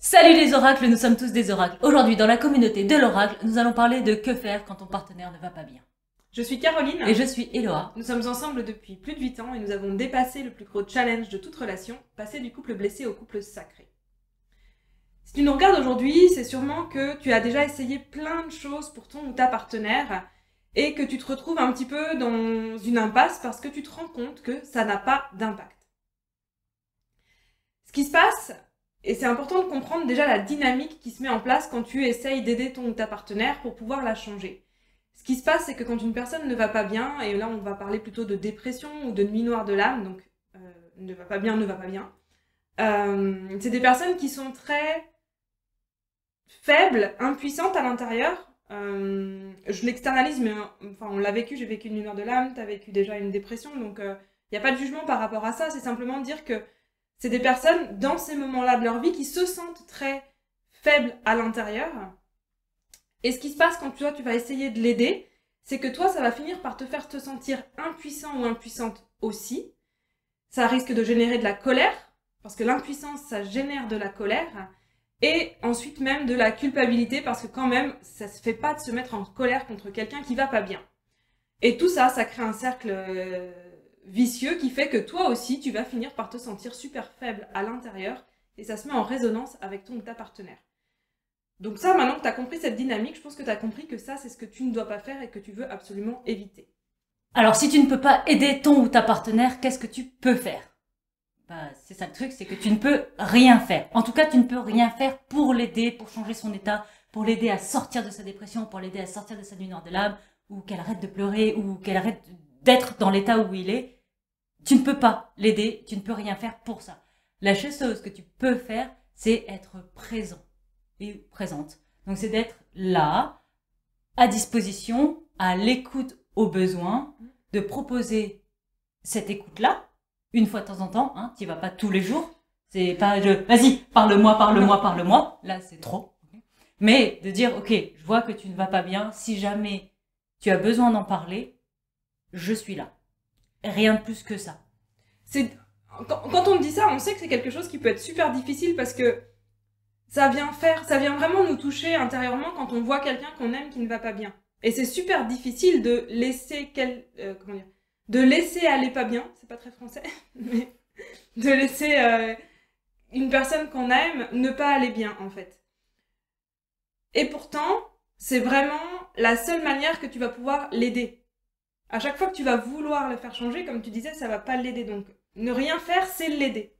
Salut les oracles, nous sommes tous des oracles. Aujourd'hui, dans la communauté de l'oracle, nous allons parler de que faire quand ton partenaire ne va pas bien. Je suis Caroline. Et je suis Eloa. Nous sommes ensemble depuis plus de 8 ans et nous avons dépassé le plus gros challenge de toute relation, passer du couple blessé au couple sacré. Si tu nous regardes aujourd'hui, c'est sûrement que tu as déjà essayé plein de choses pour ton ou ta partenaire et que tu te retrouves un petit peu dans une impasse parce que tu te rends compte que ça n'a pas d'impact. Ce qui se passe, et c'est important de comprendre déjà la dynamique qui se met en place quand tu essayes d'aider ton ou ta partenaire pour pouvoir la changer. Ce qui se passe, c'est que quand une personne ne va pas bien, et là on va parler plutôt de dépression ou de nuit noire de l'âme, donc ne va pas bien, c'est des personnes qui sont très faibles, impuissantes à l'intérieur. Je l'externalise, mais enfin, on l'a vécu, j'ai vécu une nuit noire de l'âme, t'as vécu déjà une dépression, donc il n'y a pas de jugement par rapport à ça, c'est simplement dire que c'est des personnes, dans ces moments-là de leur vie, qui se sentent très faibles à l'intérieur. Et ce qui se passe quand tu vas essayer de l'aider, c'est que toi, ça va finir par te faire te sentir impuissant ou impuissante aussi. Ça risque de générer de la colère, parce que l'impuissance, ça génère de la colère. Et ensuite même de la culpabilité, parce que quand même, ça se fait pas de se mettre en colère contre quelqu'un qui va pas bien. Et tout ça, ça crée un cercle vicieux qui fait que toi aussi, tu vas finir par te sentir super faible à l'intérieur et ça se met en résonance avec ton ou ta partenaire. Donc ça, maintenant que tu as compris cette dynamique, je pense que tu as compris que ça, c'est ce que tu ne dois pas faire et que tu veux absolument éviter. Alors, si tu ne peux pas aider ton ou ta partenaire, qu'est-ce que tu peux faire? C'est ça le truc, c'est que tu ne peux rien faire. En tout cas, tu ne peux rien faire pour l'aider, pour changer son état, pour l'aider à sortir de sa dépression, pour l'aider à sortir de sa nuit noire de l'âme, ou qu'elle arrête de pleurer, ou qu'elle arrête d'être dans l'état où il est. Tu ne peux pas l'aider, tu ne peux rien faire pour ça. La seule chose que tu peux faire, c'est être présent et présente. Donc c'est d'être là, à disposition, à l'écoute aux besoins, de proposer cette écoute-là, une fois de temps en temps, hein, tu vas pas tous les jours. C'est pas vas-y, parle-moi. Là, c'est trop. Mais de dire, ok, je vois que tu ne vas pas bien. Si jamais tu as besoin d'en parler, je suis là. Rien de plus que ça. Quand on me dit ça, on sait que c'est quelque chose qui peut être super difficile parce que ça vient vraiment nous toucher intérieurement quand on voit quelqu'un qu'on aime qui ne va pas bien. Et c'est super difficile de laisser de laisser aller pas bien, c'est pas très français, mais de laisser une personne qu'on aime ne pas aller bien en fait. Et pourtant, c'est vraiment la seule manière que tu vas pouvoir l'aider. À chaque fois que tu vas vouloir le faire changer, comme tu disais, ça va pas l'aider. Donc, ne rien faire, c'est l'aider.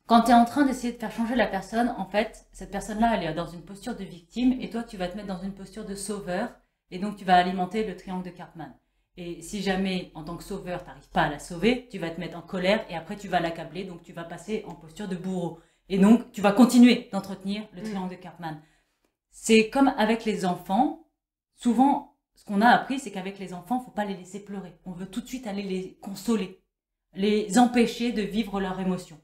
Quand tu es en train d'essayer de faire changer la personne, en fait, cette personne-là, elle est dans une posture de victime et toi, tu vas te mettre dans une posture de sauveur et donc tu vas alimenter le triangle de Cartman. Et si jamais, en tant que sauveur, tu n'arrives pas à la sauver, tu vas te mettre en colère et après, tu vas l'accabler, donc tu vas passer en posture de bourreau. Et donc, tu vas continuer d'entretenir le triangle de Cartman. C'est comme avec les enfants. Souvent, ce qu'on a appris, c'est qu'avec les enfants, il ne faut pas les laisser pleurer. On veut tout de suite aller les consoler, les empêcher de vivre leurs émotions.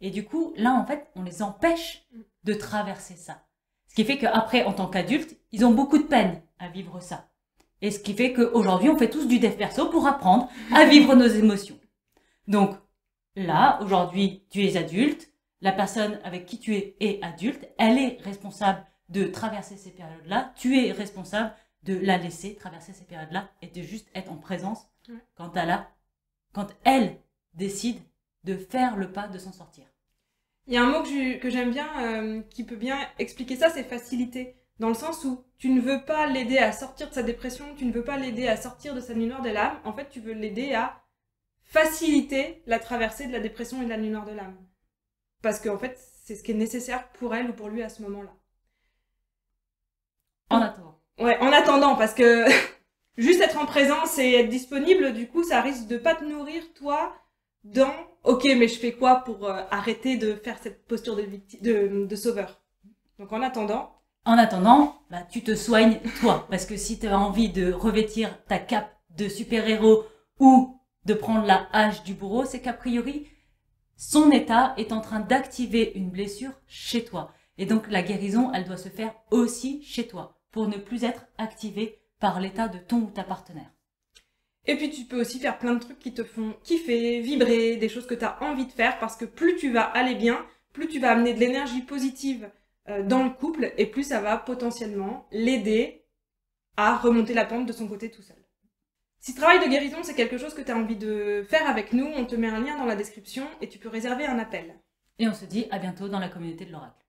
Et du coup, là, en fait, on les empêche de traverser ça. Ce qui fait qu'après, en tant qu'adultes, ils ont beaucoup de peine à vivre ça. Et ce qui fait qu'aujourd'hui, on fait tous du dev perso pour apprendre à vivre nos émotions. Donc, là, aujourd'hui, tu es adulte. La personne avec qui tu es est adulte. Elle est responsable de traverser ces périodes-là. Tu es responsable de la laisser traverser ces périodes-là et de juste être en présence quand elle décide de faire le pas de s'en sortir. Il y a un mot que j'aime bien, qui peut bien expliquer ça, c'est faciliter. Dans le sens où tu ne veux pas l'aider à sortir de sa dépression, tu ne veux pas l'aider à sortir de sa nuit noire de l'âme. En fait, tu veux l'aider à faciliter la traversée de la dépression et de la nuit noire de l'âme. Parce qu'en fait, c'est ce qui est nécessaire pour elle ou pour lui à ce moment-là. En attendant. Ouais, en attendant, parce que juste être en présence et être disponible, du coup, ça risque de pas te nourrir, toi, dans « Ok, mais je fais quoi pour arrêter de faire cette posture de sauveur ?» Donc en attendant... En attendant, tu te soignes toi. Parce que si tu as envie de revêtir ta cape de super-héros ou de prendre la hache du bourreau, c'est qu'a priori, son état est en train d'activer une blessure chez toi. Et donc la guérison, elle doit se faire aussi chez toi, pour ne plus être activée par l'état de ton ou ta partenaire. Et puis tu peux aussi faire plein de trucs qui te font kiffer, vibrer, des choses que tu as envie de faire, parce que plus tu vas aller bien, plus tu vas amener de l'énergie positive dans le couple, et plus ça va potentiellement l'aider à remonter la pente de son côté tout seul. Si ce travail de guérison, c'est quelque chose que tu as envie de faire avec nous, on te met un lien dans la description et tu peux réserver un appel. Et on se dit à bientôt dans la communauté de l'Oracle.